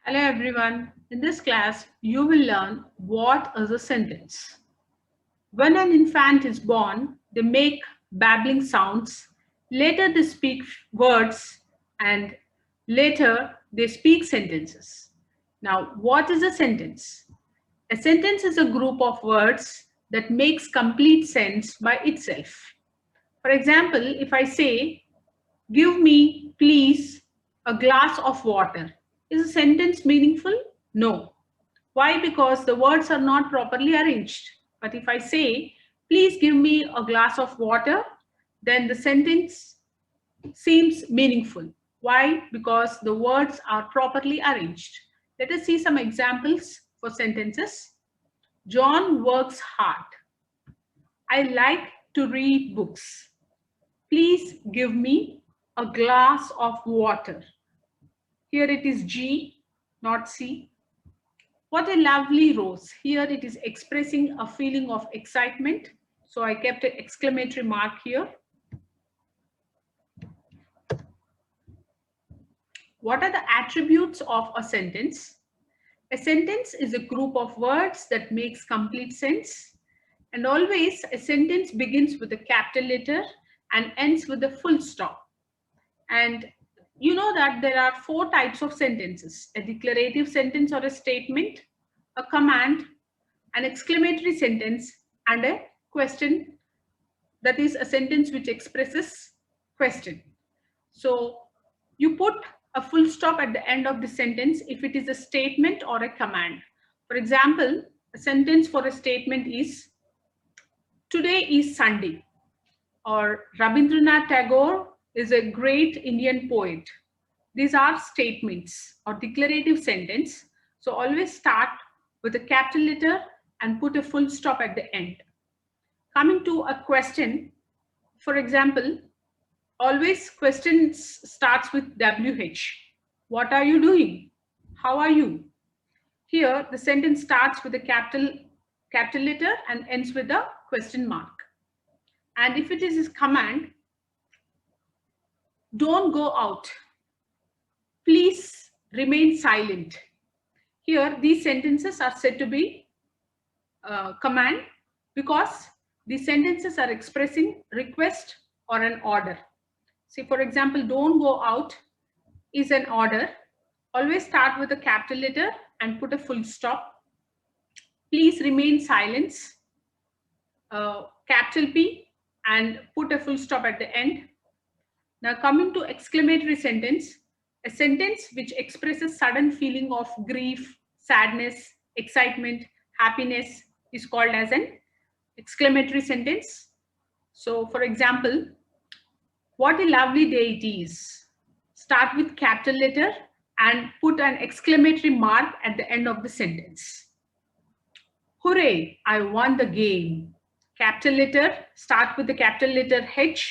Hello everyone. In this class, you will learn what is a sentence. When an infant is born, they make babbling sounds. Later they speak words and later they speak sentences. Now, what is a sentence? A sentence is a group of words that makes complete sense by itself. For example, if I say, "Give me, please, a glass of water." Is a sentence meaningful? No. Why? Because the words are not properly arranged. But if I say, "Please give me a glass of water," then the sentence seems meaningful. Why? Because the words are properly arranged. Let us see some examples for sentences. John works hard. I like to read books. Please give me a glass of water. Here it is G, not C. What a lovely rose. Here it is expressing a feeling of excitement. So I kept an exclamatory mark here. What are the attributes of a sentence? A sentence is a group of words that makes complete sense. And always a sentence begins with a capital letter and ends with a full stop. And you know that there are four types of sentences: a declarative sentence or a statement, a command, an exclamatory sentence, and a question, that is a sentence which expresses question. So you put a full stop at the end of the sentence if it is a statement or a command. For example, a sentence for a statement is, "Today is Sunday," or "Rabindranath Tagore is a great Indian poet." These are statements or declarative sentence. So always start with a capital letter and put a full stop at the end. Coming to a question, for example, always questions starts with WH. What are you doing? How are you? Here the sentence starts with a capital letter and ends with a question mark. And if it is a command, "Don't go out. Please remain silent." Here, these sentences are said to be command because these sentences are expressing request or an order. See, for example, "Don't go out" is an order. Always start with a capital letter and put a full stop. "Please remain silent," capital P, and put a full stop at the end. Now coming to exclamatory sentence, a sentence which expresses sudden feeling of grief, sadness, excitement, happiness is called as an exclamatory sentence. So for example, "What a lovely day it is." Start with capital letter and put an exclamatory mark at the end of the sentence. "Hooray, I won the game." Capital letter, start with the capital letter H,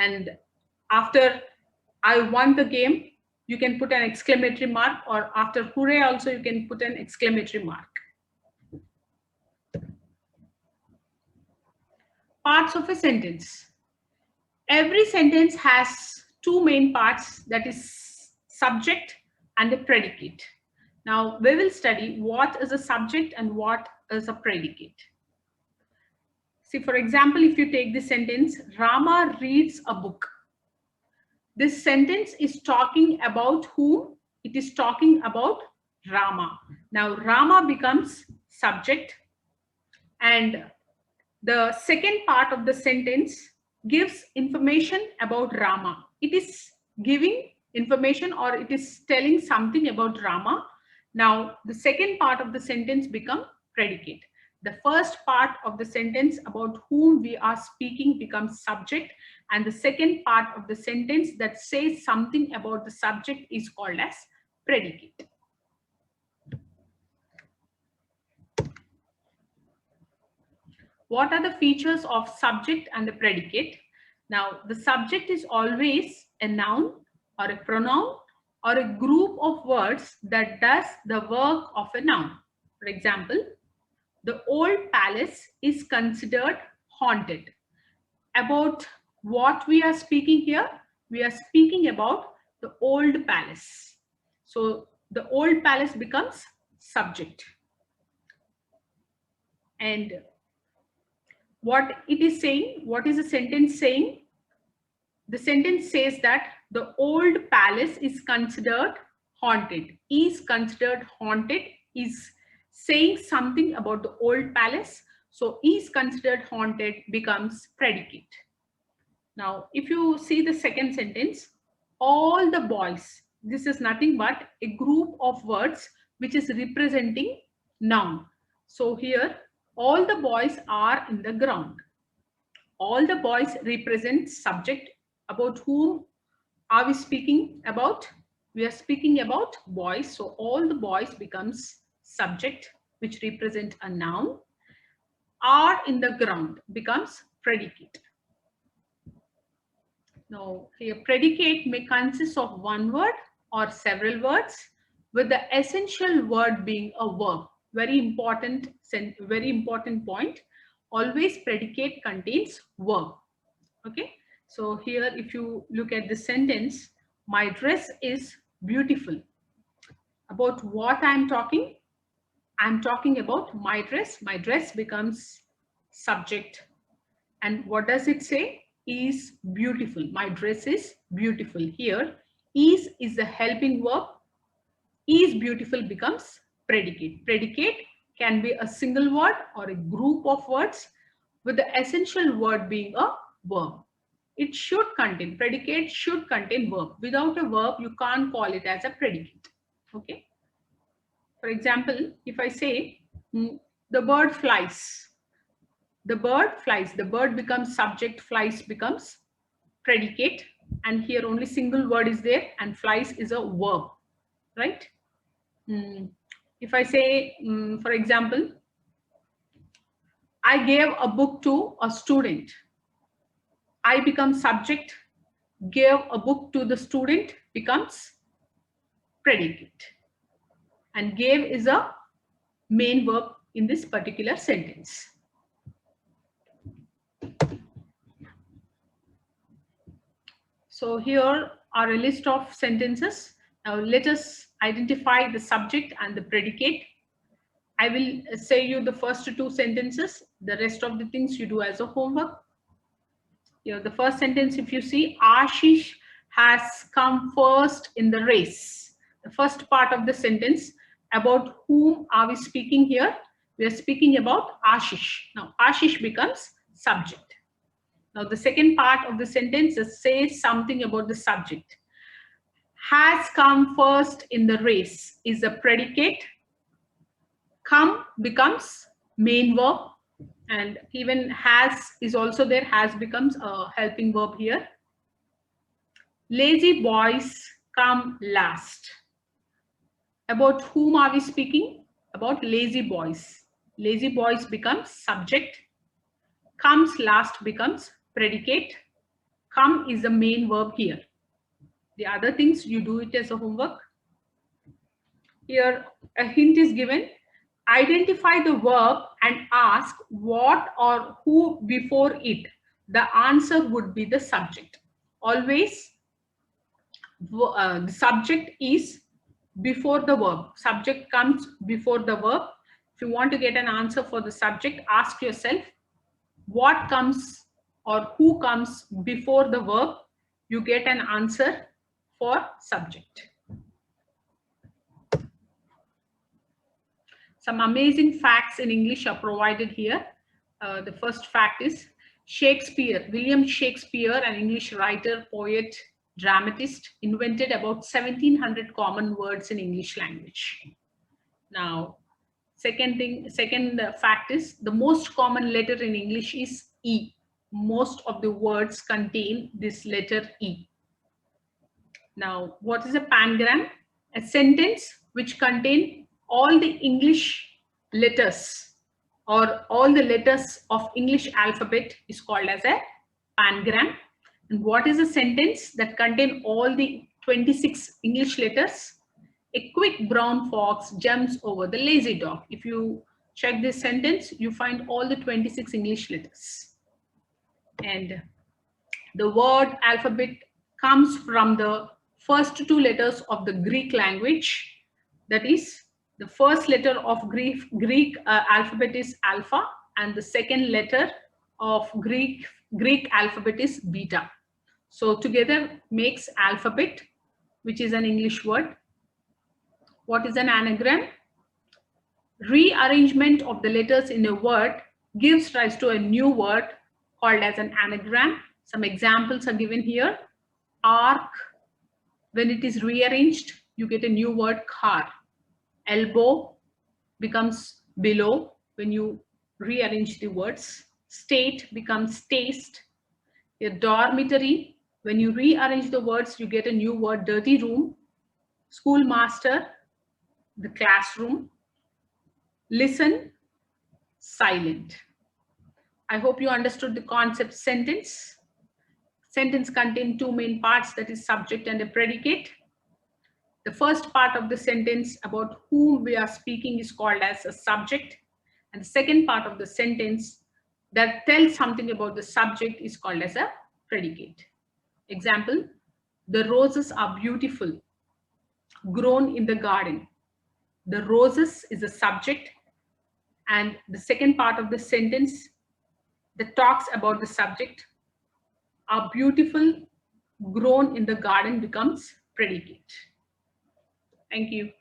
and after "I won the game," you can put an exclamatory mark, or after "hooray" also you can put an exclamatory mark. Parts of a sentence. Every sentence has two main parts, that is subject and a predicate. Now we will study what is a subject and what is a predicate. See, for example, if you take the sentence, "Rama reads a book." This sentence is talking about whom? It is talking about Rama. Now Rama becomes subject, and the second part of the sentence gives information about Rama. It is giving information or it is telling something about Rama. Now the second part of the sentence becomes predicate. The first part of the sentence about whom we are speaking becomes subject, and the second part of the sentence that says something about the subject is called as predicate. What are the features of subject and the predicate? Now, the subject is always a noun or a pronoun or a group of words that does the work of a noun. For example, "The old palace is considered haunted." About what we are speaking here? We are speaking about the old palace. So The old palace becomes subject. And what it is saying, what is the sentence saying? The sentence says that the old palace is considered haunted. Is considered haunted is saying something about the old palace. So is considered haunted becomes predicate. Now, if you see the second sentence, all the boys, this is nothing but a group of words which is representing noun. So here, all the boys are in the ground. All the boys represent subject. About whom are we speaking about? We are speaking about boys. So all the boys becomes subject, which represent a noun. Are in the ground becomes predicate. Now, here predicate may consist of one word or several words, with the essential word being a verb. Very important point. Always predicate contains verb. Okay. So here, if you look at the sentence, my dress is beautiful. About what I'm talking? I'm talking about my dress. My dress becomes subject. And what does it say? Is beautiful. My dress is beautiful. Here, is the helping verb. Is beautiful becomes predicate. Predicate can be a single word or a group of words, with the essential word being a verb. It should contain, predicate should contain verb. Without a verb, you can't call it as a predicate. Okay. For example, if I say, the bird flies. The bird flies. The bird becomes subject, flies becomes predicate. And here only single word is there and flies is a verb, right? If I say, for example, I gave a book to a student. I become subject, gave a book to the student becomes predicate. And gave is a main verb in this particular sentence. So here are a list of sentences. Now let us identify the subject and the predicate. I will say you the first two sentences. The rest of the things you do as a homework. Here, the first sentence, if you see, Ashish has come first in the race. The first part of the sentence, about whom are we speaking here? We are speaking about Ashish. Now, Ashish becomes subject. Now, the second part of the sentence says something about the subject. Has come first in the race is a predicate. Come becomes main verb, and even has is also there. Has becomes a helping verb here. Lazy boys come last. About whom are we speaking? About lazy boys. Lazy boys becomes subject. Comes last becomes predicate. Come is the main verb here. The other things you do it as a homework. Here a hint is given. Identify the verb and ask what or who before it. The answer would be the subject. Always the subject is before the verb. Subject comes before the verb. If you want to get an answer for the subject, ask yourself what comes or who comes before the verb. You get an answer for subject. Some amazing facts in English are provided here. The first fact is Shakespeare, William Shakespeare, an English writer, poet, dramatist, invented about 1700 common words in English language. Now, second fact is the most common letter in English is E. Most of the words contain this letter E. Now, what is a pangram? A sentence which contains all the English letters or all the letters of English alphabet is called as a pangram. And what is a sentence that contains all the 26 English letters? A quick brown fox jumps over the lazy dog. If you check this sentence, you find all the 26 English letters. And the word alphabet comes from the first two letters of the Greek language. That is, the first letter of Greek alphabet is alpha, and the second letter of Greek alphabet is beta. So together makes alphabet, which is an English word. What is an anagram? Rearrangement of the letters in a word gives rise to a new word called as an anagram. Some examples are given here. Arc, when it is rearranged, you get a new word car. Elbow becomes below when you rearrange the words. State becomes taste. A dormitory, when you rearrange the words, you get a new word, dirty room. Schoolmaster, the classroom. Listen, silent. I hope you understood the concept sentence. Sentence contains two main parts, that is subject and a predicate. The first part of the sentence about whom we are speaking is called as a subject. And the second part of the sentence that tells something about the subject is called as a predicate. Example, the roses are beautiful, grown in the garden. The roses is a subject, and the second part of the sentence that talks about the subject are beautiful, grown in the garden becomes predicate. Thank you.